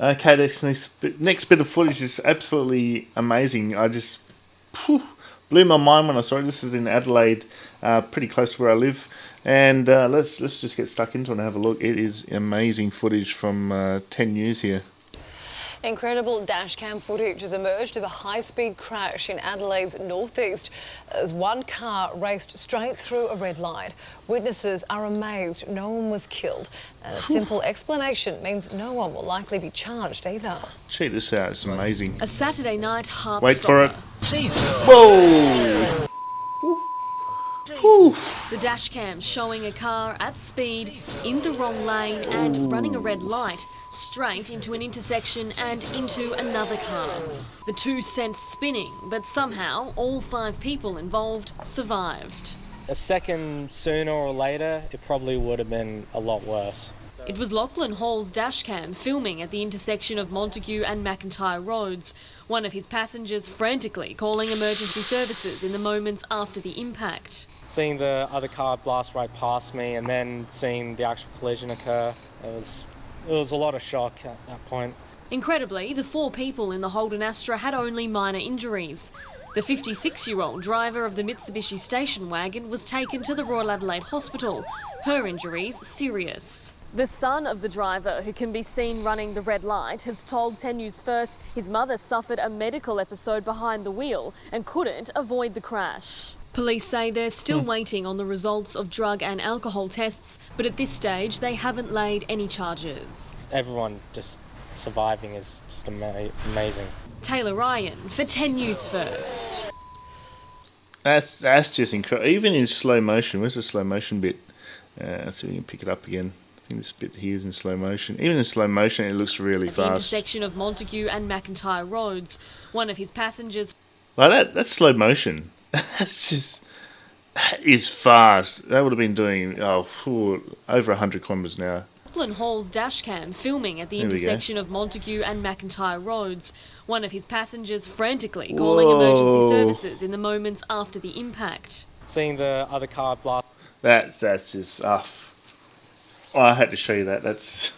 Okay, this next bit of footage is absolutely amazing. I just blew my mind when I saw it. This is in Adelaide, pretty close to where I live, and let's just get stuck into it and have a look. It is amazing footage from 10 News here. Incredible dashcam footage has emerged of a high-speed crash in Adelaide's northeast as one car raced straight through a red light. Witnesses are amazed no one was killed, and a simple explanation means no one will likely be charged either. Check this out, it's amazing. A Saturday night heart Wait for it. Whoa! Whew. The dashcam showing a car at speed, in the wrong lane and running a red light, straight into an intersection and into another car. The two sent spinning, but somehow all 5 people involved survived. A second sooner or later, it probably would have been a lot worse. It was Lachlan Hall's dashcam filming at the intersection of Montague and McIntyre Roads, one of his passengers frantically calling emergency services in the moments after the impact. Seeing the other car blast right past me and then seeing the actual collision occur, it was a lot of shock at that point. Incredibly, the 4 people in the Holden Astra had only minor injuries. The 56-year-old driver of the Mitsubishi station wagon was taken to the Royal Adelaide Hospital. Her injuries serious. The son of the driver, who can be seen running the red light, has told 10 News First his mother suffered a medical episode behind the wheel and couldn't avoid the crash. Police say they're still waiting on the results of drug and alcohol tests, but at this stage they haven't laid any charges. Everyone just surviving is just amazing. Taylor Ryan for 10 News First. That's just incredible. Even in slow motion, where's the slow motion bit? Let's see if we can pick it up again. I think this bit here is in slow motion. Even in slow motion, it looks really At fast. the intersection of Montague and McIntyre Roads, one of his passengers... Like that's slow motion. That is fast. They would have been doing over 100 kilometres an hour. Lachlan Hall's dashcam filming at the intersection of Montague and McIntyre Roads, one of his passengers frantically calling emergency services in the moments after the impact. Seeing the other car blast... That's just... I had to show you that.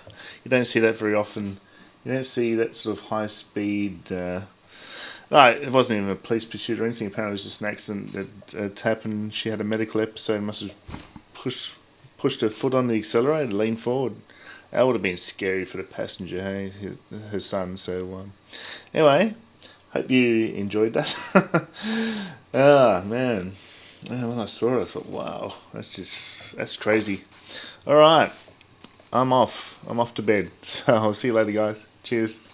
You don't see that very often. You don't see that sort of high speed... it wasn't even a police pursuit or anything. Apparently it was just an accident that happened. She had a medical episode and must have pushed her foot on the accelerator, leaned forward. That would have been scary for the passenger, hey, her son. So anyway, hope you enjoyed that. Man. When I saw it, I thought, wow, that's crazy. All right, I'm off to bed. So I'll see you later, guys. Cheers.